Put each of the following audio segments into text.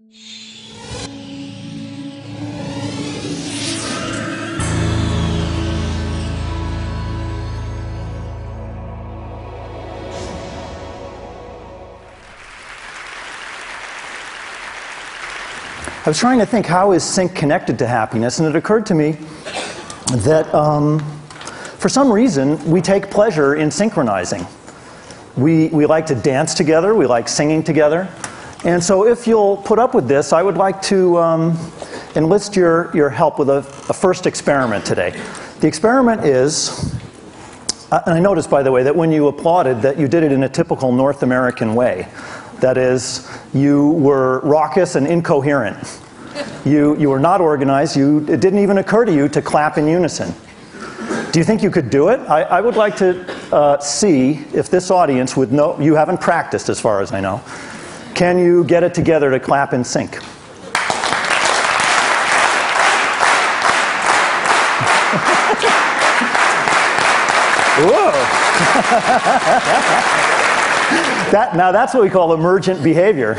I was trying to think, how is sync connected to happiness? And it occurred to me that for some reason we take pleasure in synchronizing. We like to dance together, we like singing together. And so if you'll put up with this, I would like to enlist your help with a first experiment today. The experiment is, and I noticed, by the way, that when you applauded, that you did it in a typical North American way. That is, you were raucous and incoherent. You were not organized. It didn't even occur to you to clap in unison. Do you think you could do it? I would like to see if this audience would know. You haven't practiced, as far as I know. Can you get it together to clap in sync? Whoa! Now that's what we call emergent behavior.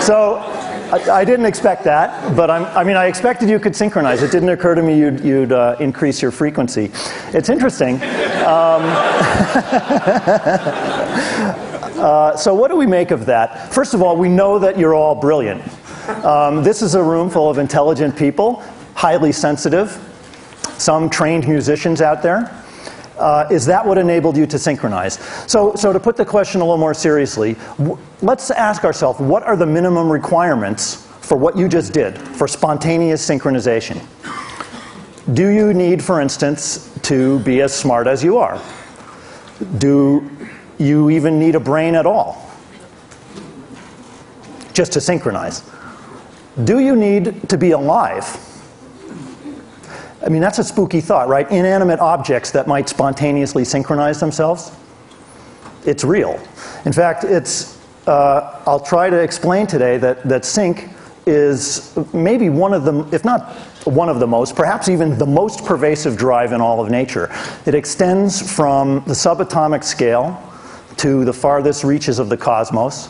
So I didn't expect that, but I expected you could synchronize. It didn't occur to me you'd increase your frequency. It's interesting. So what do we make of that? First of all, we know that you're all brilliant. This is a room full of intelligent people, highly sensitive, some trained musicians out there. Is that what enabled you to synchronize? So to put the question a little more seriously, let's ask ourselves, what are the minimum requirements for what you just did, for spontaneous synchronization? Do you need, for instance, to be as smart as you are? Do you even need a brain at all, just to synchronize? Do you need to be alive? I mean, that's a spooky thought, right? Inanimate objects that might spontaneously synchronize themselves. It's real. In fact, I'll try to explain today that sync is maybe one of the, if not one of the most, perhaps even the most pervasive drive in all of nature. It extends from the subatomic scale to the farthest reaches of the cosmos.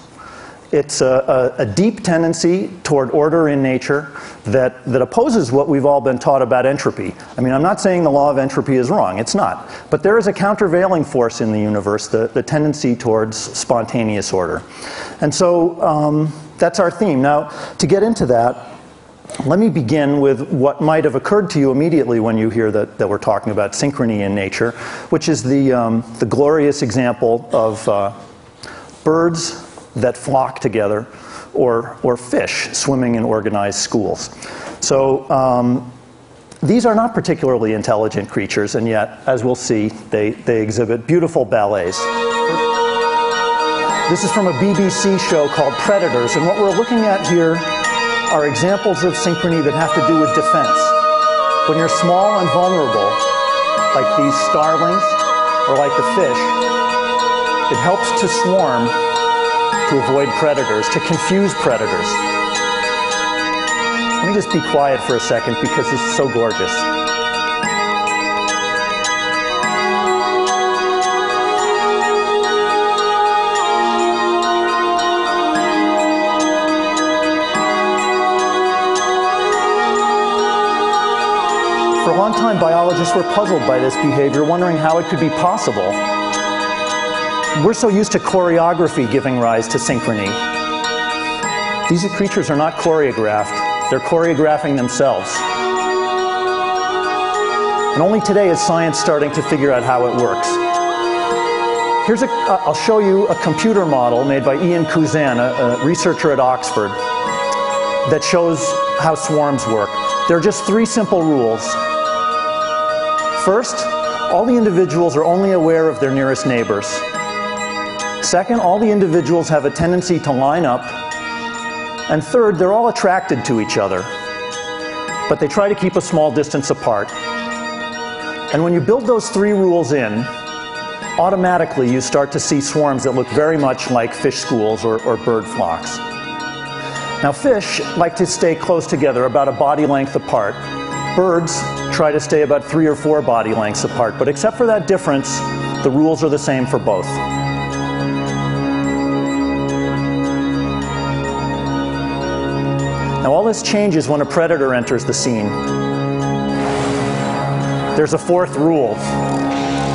It's a deep tendency toward order in nature that opposes what we've all been taught about entropy. I mean, I'm not saying the law of entropy is wrong. It's not. But there is a countervailing force in the universe, the tendency towards spontaneous order. And so that's our theme. Now, to get into that, let me begin with what might have occurred to you immediately when you hear that we're talking about synchrony in nature, which is the glorious example of birds that flock together, or fish swimming in organized schools. So these are not particularly intelligent creatures, and yet, as we'll see, they exhibit beautiful ballets. This is from a BBC show called Predators, and what we're looking at here are examples of synchrony that have to do with defense. When you're small and vulnerable, like these starlings, or like the fish, it helps to swarm to avoid predators, to confuse predators. Let me just be quiet for a second because this is so gorgeous. For a long time, biologists were puzzled by this behavior, wondering how it could be possible. We're so used to choreography giving rise to synchrony. These creatures are not choreographed. They're choreographing themselves. And only today is science starting to figure out how it works. I'll show you a computer model made by Ian Kuzan, a researcher at Oxford, that shows how swarms work. There are just 3 simple rules. First, all the individuals are only aware of their nearest neighbors. Second, all the individuals have a tendency to line up. And third, they're all attracted to each other, but they try to keep a small distance apart. And when you build those 3 rules in, automatically you start to see swarms that look very much like fish schools or bird flocks. Now, fish like to stay close together, about a body length apart. Birds try to stay about 3 or 4 body lengths apart, but except for that difference, the rules are the same for both. Now all this changes when a predator enters the scene. There's a fourth rule.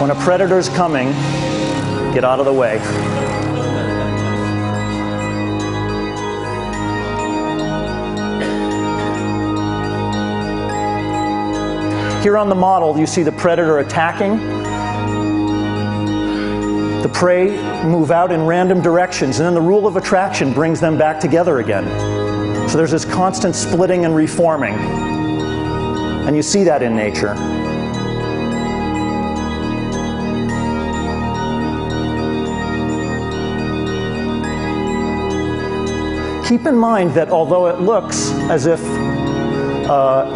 When a predator's coming, get out of the way. Here on the model, you see the predator attacking. The prey move out in random directions, and then the rule of attraction brings them back together again. So there's this constant splitting and reforming. And you see that in nature. Keep in mind that although it looks as if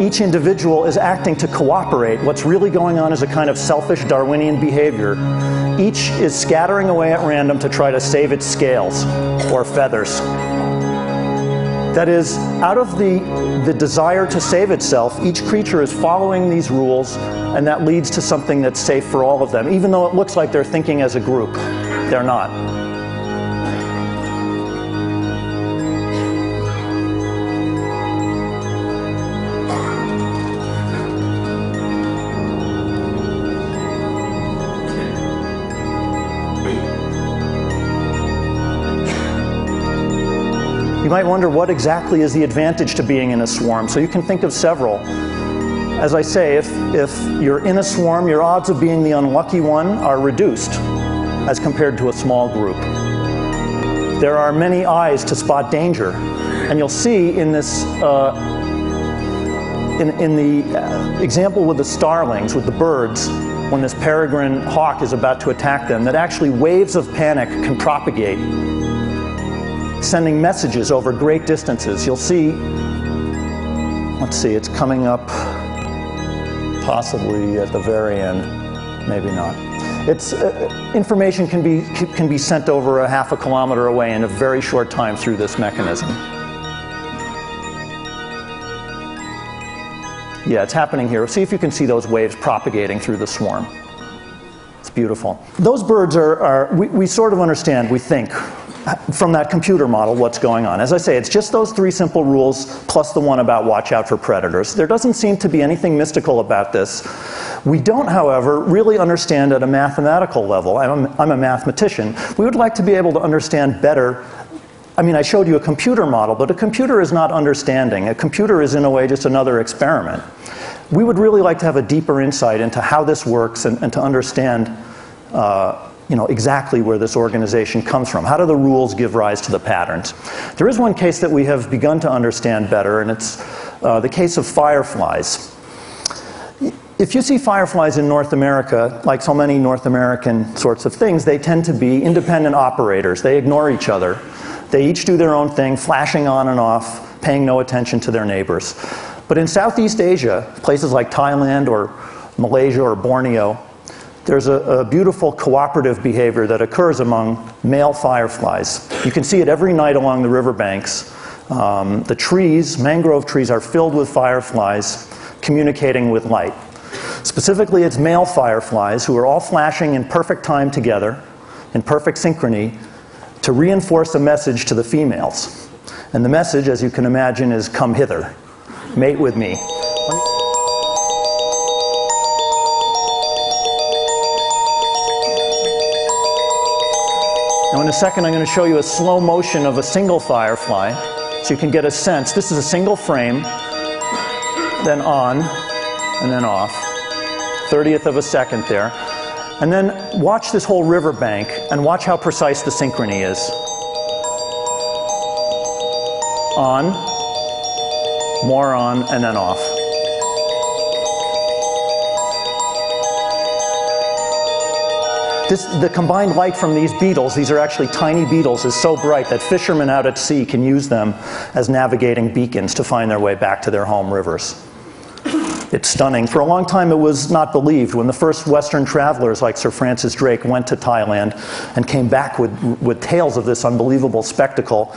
each individual is acting to cooperate, what's really going on is a kind of selfish Darwinian behavior. Each is scattering away at random to try to save its scales or feathers. That is, out of the desire to save itself, each creature is following these rules, and that leads to something that's safe for all of them, even though it looks like they're thinking as a group. They're not. You might wonder what exactly is the advantage to being in a swarm. So you can think of several. As I say, if you're in a swarm, your odds of being the unlucky one are reduced as compared to a small group. There are many eyes to spot danger. And you'll see in this, in the example with the starlings, with the birds, when this peregrine hawk is about to attack them, that actually waves of panic can propagate, sending messages over great distances. You'll see, let's see, it's coming up possibly at the very end, maybe not. It's, information can be sent over a half a kilometer away in a very short time through this mechanism. Yeah, it's happening here. See if you can see those waves propagating through the swarm. It's beautiful. Those birds we sort of understand, we think, from that computer model what's going on. As I say, it's just those three simple rules plus the one about watch out for predators. There doesn't seem to be anything mystical about this. We don't, however, really understand at a mathematical level. I'm a mathematician. We would like to be able to understand better. I mean, I showed you a computer model, but a computer is not understanding. A computer is, in a way, just another experiment. We would really like to have a deeper insight into how this works and to understand exactly where this organization comes from. How do the rules give rise to the patterns? There is one case that we have begun to understand better, and it's the case of fireflies. If you see fireflies in North America, like so many North American sorts of things, they tend to be independent operators. They ignore each other. They each do their own thing, flashing on and off, paying no attention to their neighbors. But in Southeast Asia, places like Thailand or Malaysia or Borneo, there's a beautiful cooperative behavior that occurs among male fireflies. You can see it every night along the riverbanks. The trees, mangrove trees, are filled with fireflies communicating with light. Specifically, it's male fireflies who are all flashing in perfect time together, in perfect synchrony, to reinforce a message to the females. And the message, as you can imagine, is come hither, mate with me. Now in a second I'm going to show you a slow motion of a single firefly, so you can get a sense. This is a single frame, then on, and then off. 30th of a second there. And then watch this whole riverbank and watch how precise the synchrony is. On, more on, and then off. The combined light from these beetles, these are actually tiny beetles, is so bright that fishermen out at sea can use them as navigating beacons to find their way back to their home rivers. It's stunning. For a long time it was not believed. When the first Western travelers like Sir Francis Drake went to Thailand and came back with tales of this unbelievable spectacle,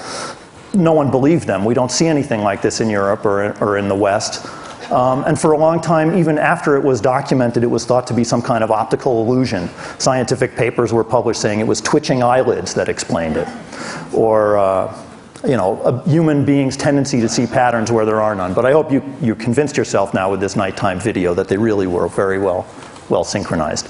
no one believed them. We don't see anything like this in Europe or in the West. And for a long time, even after it was documented, it was thought to be some kind of optical illusion. Scientific papers were published saying it was twitching eyelids that explained it. Or you know, a human being's tendency to see patterns where there are none. But I hope you convinced yourself now with this nighttime video that they really were very well synchronized.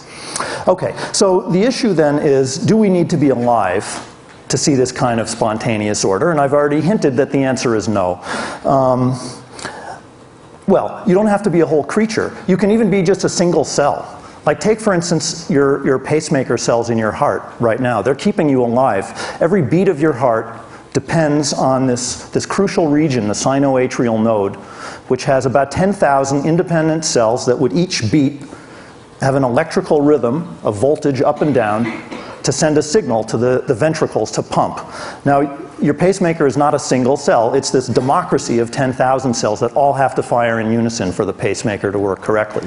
Okay, so the issue then is, do we need to be alive to see this kind of spontaneous order? And I've already hinted that the answer is no. Well, you don't have to be a whole creature. You can even be just a single cell. Like take, for instance, your pacemaker cells in your heart right now. They're keeping you alive. Every beat of your heart depends on this crucial region, the sinoatrial node, which has about 10,000 independent cells that would each beat have an electrical rhythm of voltage up and down to send a signal to the ventricles to pump. Now, your pacemaker is not a single cell. It's this democracy of 10,000 cells that all have to fire in unison for the pacemaker to work correctly.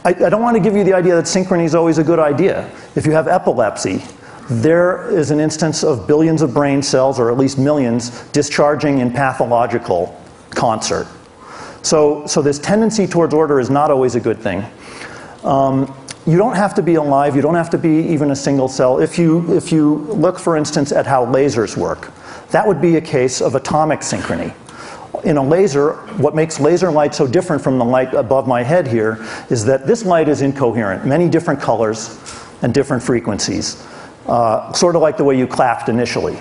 I don't want to give you the idea that synchrony is always a good idea. If you have epilepsy, there is an instance of billions of brain cells, or at least millions, discharging in pathological concert. So this tendency towards order is not always a good thing. You don't have to be alive, you don't have to be even a single cell. If you look, for instance, at how lasers work, that would be a case of atomic synchrony. In a laser, what makes laser light so different from the light above my head here is that this light is incoherent, many different colors and different frequencies, sort of like the way you clapped initially.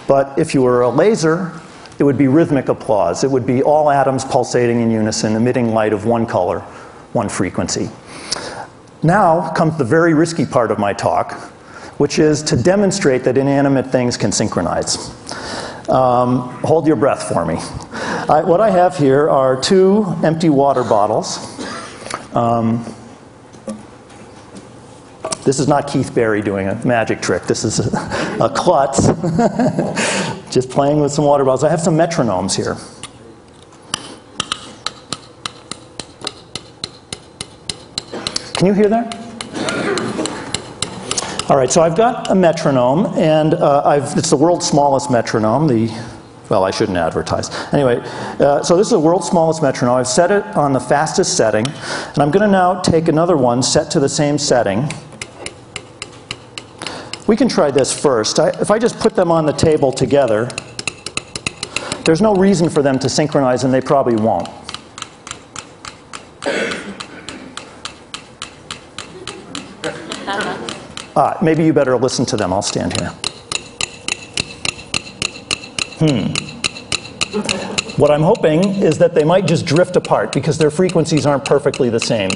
But if you were a laser, it would be rhythmic applause. It would be all atoms pulsating in unison, emitting light of one color, one frequency. Now comes the very risky part of my talk, which is to demonstrate that inanimate things can synchronize. Hold your breath for me. What I have here are two empty water bottles. This is not Keith Barry doing a magic trick. This is a klutz. Just playing with some water bottles. I have some metronomes here. Can you hear that? All right, so I've got a metronome, and it's the world's smallest metronome. Well, I shouldn't advertise. Anyway, so this is the world's smallest metronome. I've set it on the fastest setting, and I'm going to now take another one set to the same setting. We can try this first. If I just put them on the table together, there's no reason for them to synchronize, and they probably won't. Maybe you better listen to them. I'll stand here. What I'm hoping is that they might just drift apart because their frequencies aren't perfectly the same.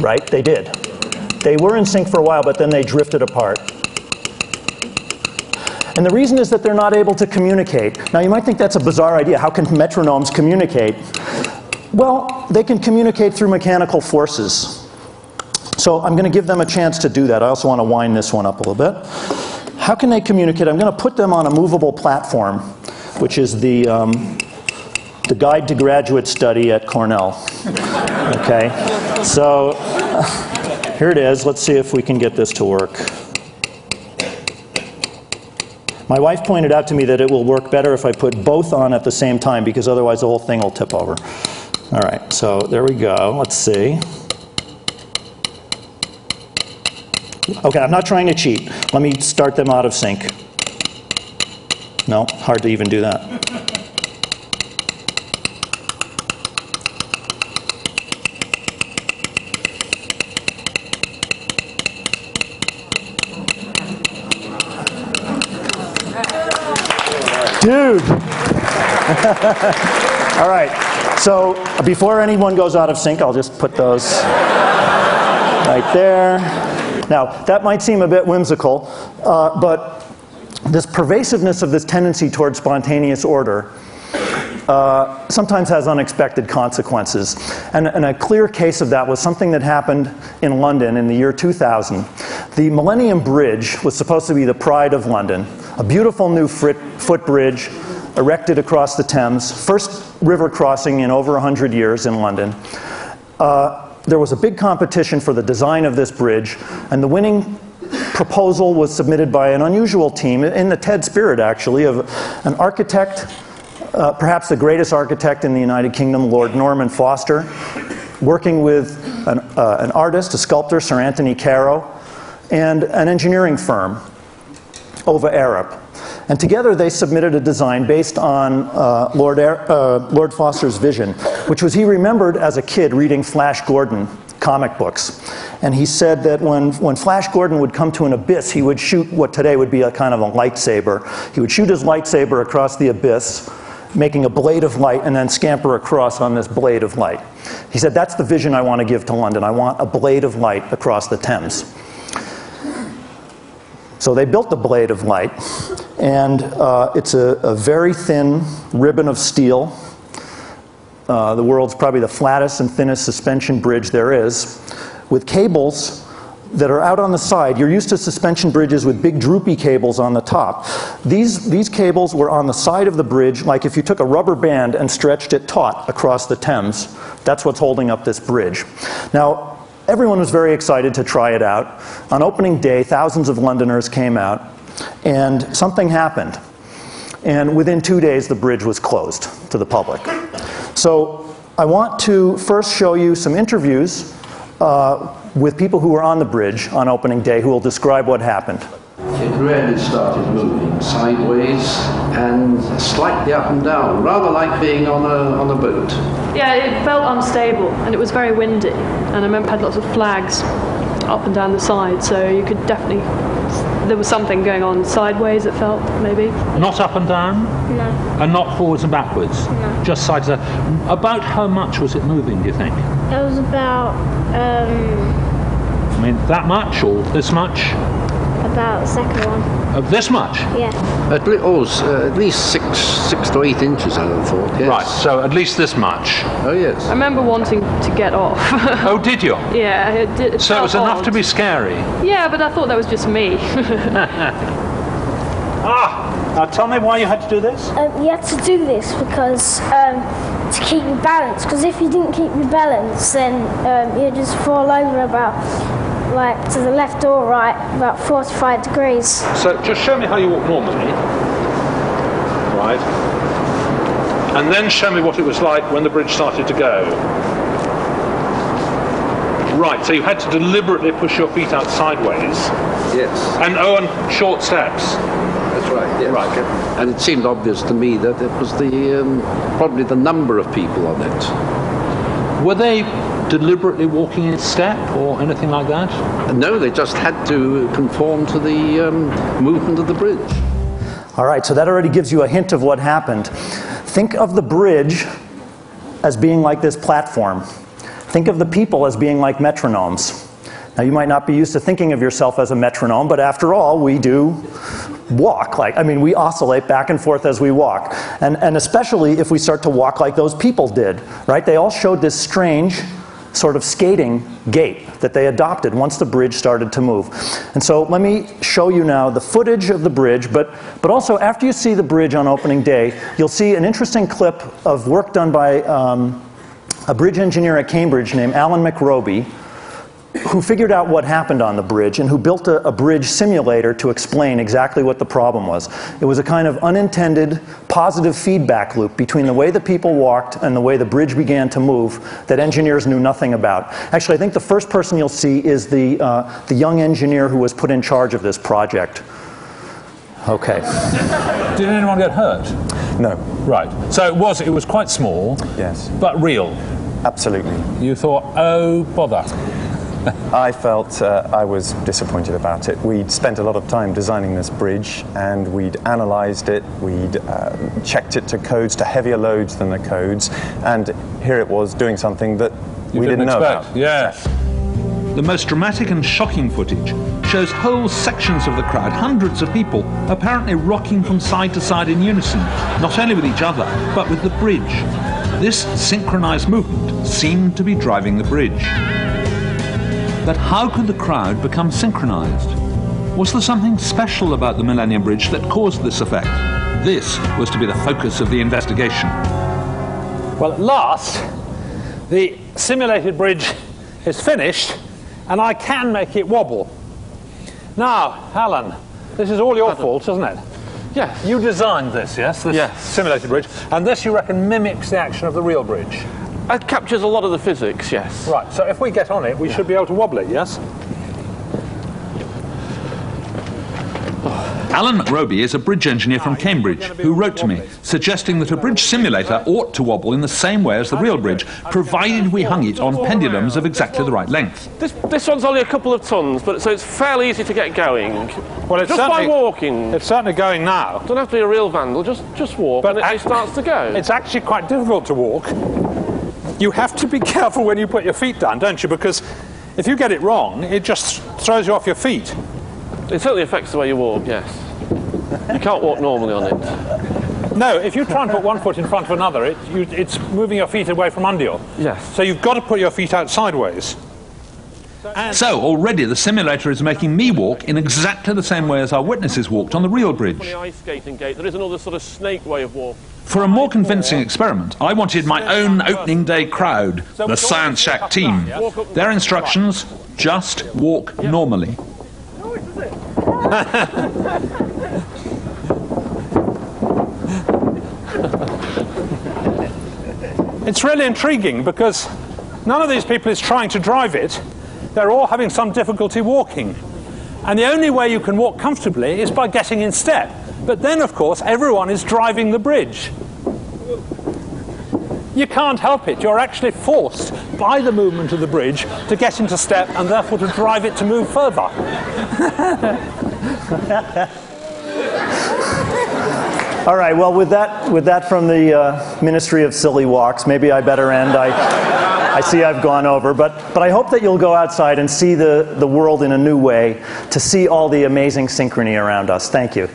Right? They did. They were in sync for a while, but then they drifted apart. And the reason is that they're not able to communicate. Now you might think that's a bizarre idea. How can metronomes communicate? Well, they can communicate through mechanical forces. So I'm going to give them a chance to do that. I also want to wind this one up a little bit. How can they communicate? I'm going to put them on a movable platform, which is the Guide to Graduate Study at Cornell. Okay, so here it is. Let's see if we can get this to work. My wife pointed out to me that it will work better if I put both on at the same time, because otherwise the whole thing will tip over. All right, so there we go. Let's see. Okay, I'm not trying to cheat. Let me start them out of sync. No, hard to even do that. Dude! All right, so before anyone goes out of sync, I'll just put those right there. Now, that might seem a bit whimsical, but this pervasiveness of this tendency towards spontaneous order sometimes has unexpected consequences. And a clear case of that was something that happened in London in the year 2000. The Millennium Bridge was supposed to be the pride of London, a beautiful new footbridge erected across the Thames, first river crossing in over 100 years in London. There was a big competition for the design of this bridge, and the winning proposal was submitted by an unusual team, in the TED spirit actually, of an architect, perhaps the greatest architect in the United Kingdom, Lord Norman Foster, working with an artist, a sculptor, Sir Anthony Caro, and an engineering firm, Ova Arup. And together they submitted a design based on Lord Foster's vision, which was he remembered as a kid reading Flash Gordon comic books. And he said that when Flash Gordon would come to an abyss, he would shoot what today would be a kind of a lightsaber. He would shoot his lightsaber across the abyss, making a blade of light, and then scamper across on this blade of light. He said, that's the vision I want to give to London. I want a blade of light across the Thames. So they built the blade of light, and it's a very thin ribbon of steel. The world's probably the flattest and thinnest suspension bridge there is, with cables that are out on the side. You're used to suspension bridges with big droopy cables on the top. These cables were on the side of the bridge, like if you took a rubber band and stretched it taut across the Thames. That's what's holding up this bridge. Now, everyone was very excited to try it out. On opening day, thousands of Londoners came out, and something happened. And within 2 days, the bridge was closed to the public. So I want to first show you some interviews with people who were on the bridge on opening day who will describe what happened. It really started moving sideways and slightly up and down, rather like being on a boat. Yeah, it felt unstable and it was very windy, and I remember it had lots of flags up and down the side, so you could definitely, there was something going on sideways, it felt, maybe. Not up and down? No. And not forwards and backwards? No. Just side to side. About how much was it moving, do you think? It was about, I mean, that much or this much? about the second one. This much? Yeah. At least six to 8 inches, I would have thought, yes. Right, so at least this much. Oh, yes. I remember wanting to get off. Oh, did you? Yeah, it did. So it was enough to be scary? Yeah, but I thought that was just me. Now tell me why you had to do this? You had to do this because to keep your balance, because if you didn't keep your balance, then you'd just fall over about, like, to the left or right, about 45 degrees. So just show me how you walk normally. Right. And then show me what it was like when the bridge started to go. Right, so you had to deliberately push your feet out sideways. Yes. And short steps. That's right, yes. Right. And it seemed obvious to me that it was probably the number of people on it. Were they deliberately walking in step or anything like that? No, they just had to conform to the movement of the bridge. All right, so that already gives you a hint of what happened. Think of the bridge as being like this platform. Think of the people as being like metronomes. Now, you might not be used to thinking of yourself as a metronome, but after all, we do walk. We oscillate back and forth as we walk. And especially if we start to walk like those people did, right? They all showed this strange sort of skating gait that they adopted once the bridge started to move. And so let me show you now the footage of the bridge, but also after you see the bridge on opening day, you'll see an interesting clip of work done by a bridge engineer at Cambridge named Alan McRoby, who figured out what happened on the bridge and who built a bridge simulator to explain exactly what the problem was. It was a kind of unintended positive feedback loop between the way the people walked and the way the bridge began to move that engineers knew nothing about. Actually, I think the first person you'll see is the young engineer who was put in charge of this project. Okay. Did anyone get hurt? No. Right. So it was quite small. Yes. But real. Absolutely. You thought, oh, bother. I felt I was disappointed about it. We'd spent a lot of time designing this bridge, and we'd analysed it, we'd checked it to codes, to heavier loads than the codes, and here it was doing something that we didn't know about. Yes. The most dramatic and shocking footage shows whole sections of the crowd, hundreds of people, apparently rocking from side to side in unison, not only with each other, but with the bridge. This synchronised movement seemed to be driving the bridge. But how could the crowd become synchronized? Was there something special about the Millennium Bridge that caused this effect? This was to be the focus of the investigation. Well, at last, the simulated bridge is finished, and I can make it wobble. Now, Alan, this is all your fault, isn't it? Yes. You designed this, yes? This Yes. simulated bridge. And this, you reckon, mimics the action of the real bridge? It captures a lot of the physics, yes. Right, so if we get on it, we should be able to wobble it, yes? Alan McRoby is a bridge engineer from Cambridge who wrote to me suggesting that a bridge simulator ought to wobble in the same way as the real bridge, provided we hung it on pendulums of exactly the right length. This one's only a couple of tons, but so it's fairly easy to get going. Well, it's just by walking. It's certainly going now. Don't have to be a real vandal, just walk, but and it starts to go. It's actually quite difficult to walk. You have to be careful when you put your feet down, don't you? Because if you get it wrong, it just throws you off your feet. It certainly affects the way you walk, yes. You can't walk normally on it. No, if you try and put one foot in front of another, it's moving your feet away from under you. Yes. So you've got to put your feet out sideways. So already the simulator is making me walk in exactly the same way as our witnesses walked on the real bridge. On the ice skating gate, there is another sort of snake way of walking. For a more convincing experiment, I wanted my own opening day crowd, the Science Shack team. Their instructions, just walk normally. It's really intriguing because none of these people is trying to drive it. They're all having some difficulty walking. And the only way you can walk comfortably is by getting in step. But then, of course, everyone is driving the bridge. You can't help it. You're actually forced by the movement of the bridge to get into step and therefore to drive it to move further. All right, well, with that from the Ministry of Silly Walks, maybe I better end. I see I've gone over, but I hope that you'll go outside and see the world in a new way, to see all the amazing synchrony around us. Thank you.